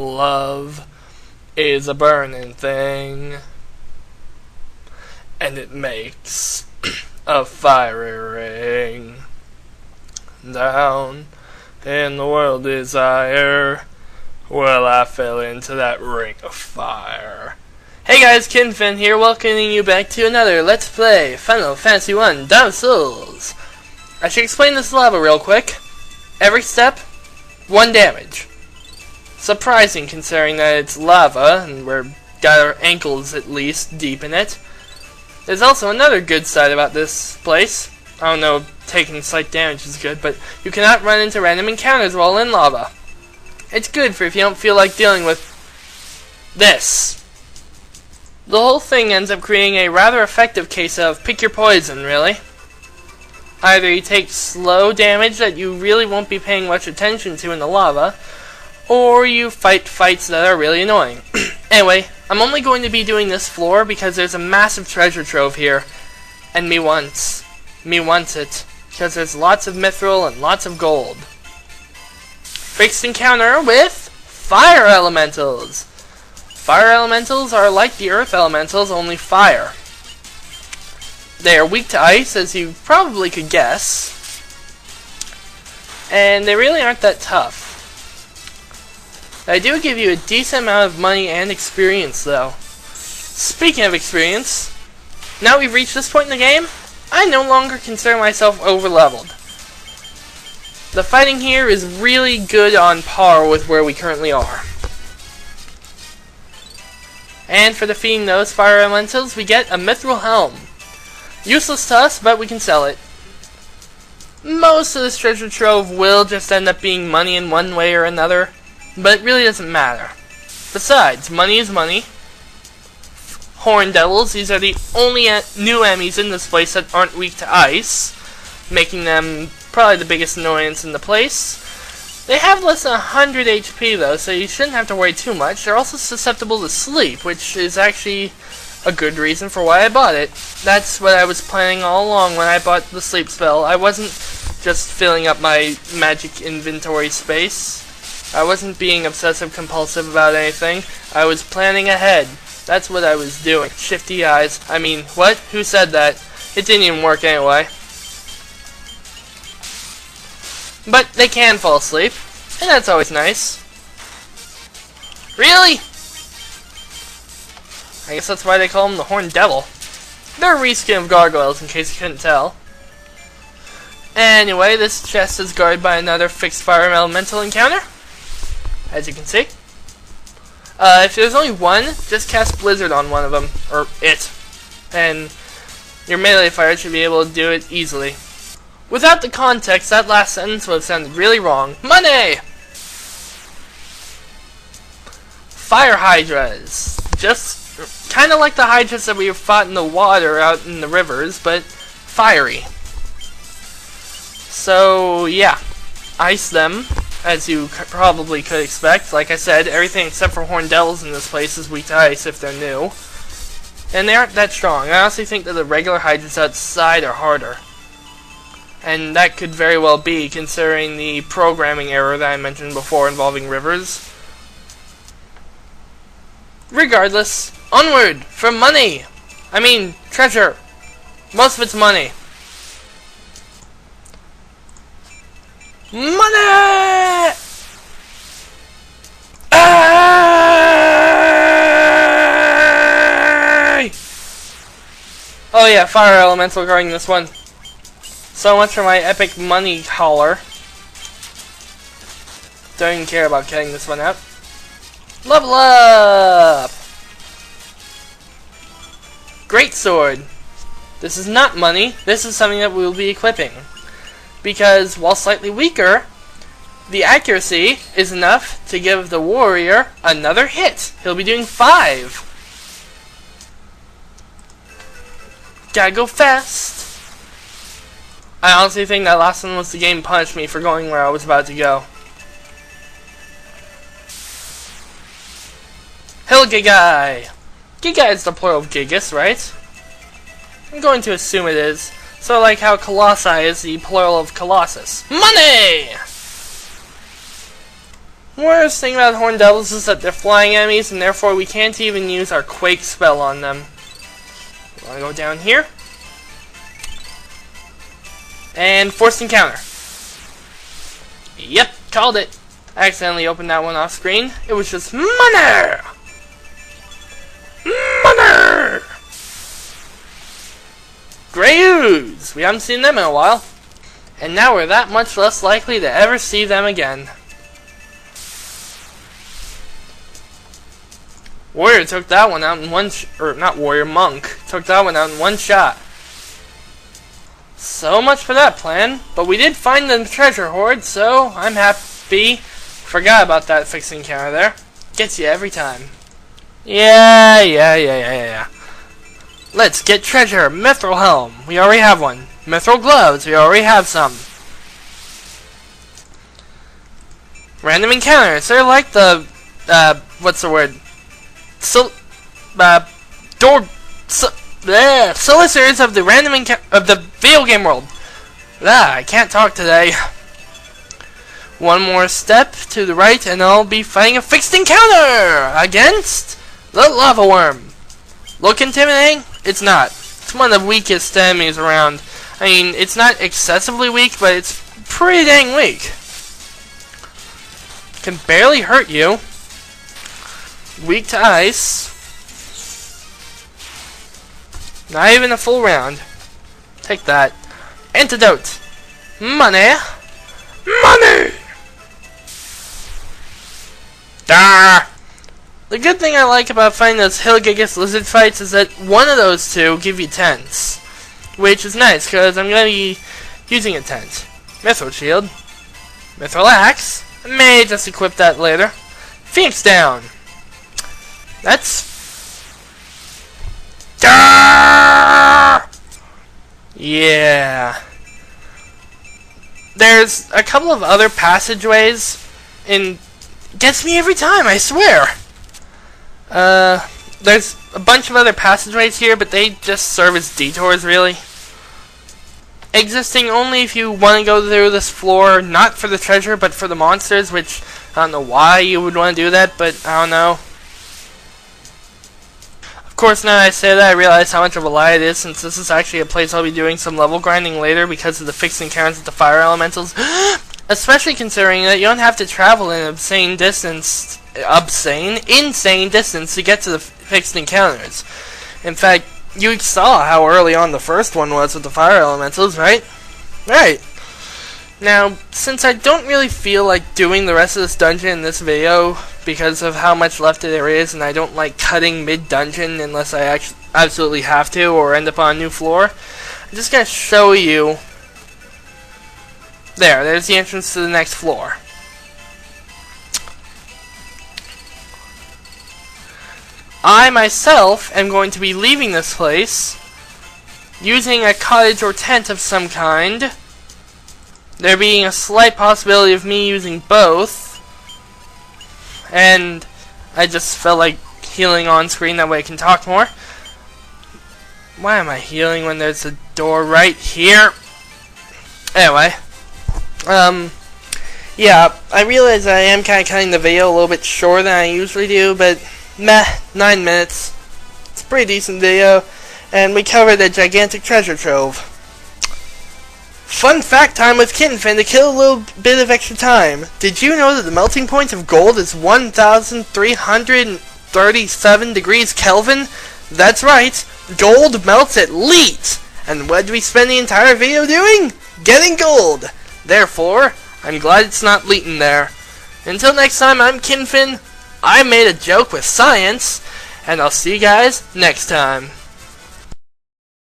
Love is a burning thing, and it makes a fiery ring. Down in the world desire, well, I fell into that ring of fire. Hey guys, Kinfin here, welcoming you back to another Let's Play Final Fantasy 1 Dark Souls. I should explain this lava real quick. Every step, 1 damage. Surprising considering that it's lava, and we've got our ankles at least deep in it. There's also another good side about this place. I don't know if taking slight damage is good, but you cannot run into random encounters while in lava. It's good for if you don't feel like dealing with this. The whole thing ends up creating a rather effective case of pick your poison, really. Either you take slow damage that you really won't be paying much attention to in the lava, or you fight fights that are really annoying. Anyway, I'm only going to be doing this floor because there's a massive treasure trove here, and me wants it, because there's lots of mithril and lots of gold. Fixed encounter with fire elementals. Fire elementals are like the earth elementals, only fire. They are weak to ice, as you probably could guess, and they really aren't that tough. They do give you a decent amount of money and experience, though. Speaking of experience, now we've reached this point in the game, I no longer consider myself over-leveled. The fighting here is really good on par with where we currently are. And for defeating those fire elementals, we get a mithril helm. Useless to us, but we can sell it. Most of this treasure trove will just end up being money in one way or another, but it really doesn't matter. Besides, money is money. Horn devils, these are the only new enemies in this place that aren't weak to ice, making them probably the biggest annoyance in the place. They have less than 100 HP though, so you shouldn't have to worry too much. They're also susceptible to sleep, which is actually a good reason for why I bought it. That's what I was planning all along when I bought the sleep spell. I wasn't just filling up my magic inventory space. I wasn't being obsessive compulsive about anything. I was planning ahead. That's what I was doing. Shifty eyes. I mean, what? Who said that? It didn't even work anyway. But they can fall asleep, and that's always nice. Really? I guess that's why they call them the Horned Devil. They're a reskin of gargoyles, in case you couldn't tell. Anyway, this chest is guarded by another fixed fire elemental encounter, as you can see. If there's only one, just cast Blizzard on one of them, or it, and your melee fire should be able to do it easily. Without the context, that last sentence would have sounded really wrong. Money! Fire hydras. Just kind of like the hydras that we have fought in the water out in the rivers, but fiery. So, yeah. Ice them, as you probably could expect. Like I said, everything except for Horned Devils in this place is weak to ice if they're new. And they aren't that strong. I honestly think that the regular hydras outside are harder. And that could very well be, considering the programming error that I mentioned before involving rivers. Regardless, onward for money! I mean, treasure. Most of it's money. Money! Ay! Oh yeah, fire elemental guarding this one. So much for my epic money hauler. Don't even care about getting this one out. Level up! Great sword. This is not money. This is something that we will be equipping. Because, while slightly weaker, the accuracy is enough to give the warrior another hit. He'll be doing 5. Gotta go fast. I honestly think that last one was the game punished me for going where I was about to go. Hill Gigai! Gigai is the plural of Gigas, right? I'm going to assume it is. So like how Colossi is the plural of Colossus. Money! Worst thing about Horned Devils is that they're flying enemies, and therefore we can't even use our Quake spell on them. Want to go down here? And forced encounter. Yep, called it. I accidentally opened that one off screen. It was just money! Money! Grey Ooze! We haven't seen them in a while. And now we're that much less likely to ever see them again. Warrior took that one out in one not Warrior, Monk took that one out in one shot. So much for that plan, but we did find the treasure hoard, so I'm happy. Forgot about that fixing counter there. Gets you every time. Yeah. Let's get treasure. Mithril helm. We already have one. Mithril gloves. We already have some. Random encounters. They're like the what's the word? Solicitors of the of the video game world. I can't talk today. One more step to the right, and I'll be fighting a fixed encounter against the lava worm. Look intimidating? It's not. It's one of the weakest enemies around. I mean, it's not excessively weak, but it's pretty dang weak. Can barely hurt you. Weak to ice. Not even a full round. Take that. Antidote. Money. Money! Darr! The good thing I like about fighting those Hill-Gigas lizard fights is that one of those two give you tents. Which is nice, because I'm going to be using a tent. Mithril shield. Mithril axe. I may just equip that later. Phoenix down. That's... Darr! Yeah. There's a couple of other passageways, and gets me every time, I swear. There's a bunch of other passageways here, but they just serve as detours, really. Existing only if you want to go through this floor, not for the treasure, but for the monsters, which I don't know why you would want to do that, but I don't know. Of course, now that I say that, I realize how much of a lie it is, since this is actually a place I'll be doing some level grinding later because of the fixed encounters with the fire elementals. Especially considering that you don't have to travel an insane distance to get to the fixed encounters. In fact, you saw how early on the first one was with the fire elementals, right? Right. Now, since I don't really feel like doing the rest of this dungeon in this video because of how much left there is, and I don't like cutting mid-dungeon unless I absolutely have to or end up on a new floor, I'm just going to show you. There's the entrance to the next floor. I myself am going to be leaving this place using a cottage or tent of some kind. There being a slight possibility of me using both. And I just felt like healing on screen, that way I can talk more. Why am I healing when there's a door right here? Anyway. Yeah, I realize I am kind of cutting the video a little bit shorter than I usually do, but meh, 9 minutes. It's a pretty decent video, and we covered a gigantic treasure trove. Fun fact time with KittenFin to kill a little bit of extra time. Did you know that the melting point of gold is 1,337 degrees Kelvin? That's right, gold melts at leet! And what did we spend the entire video doing? Getting gold! Therefore, I'm glad it's not leeting there. Until next time, I'm KittenFin. I made a joke with science, and I'll see you guys next time.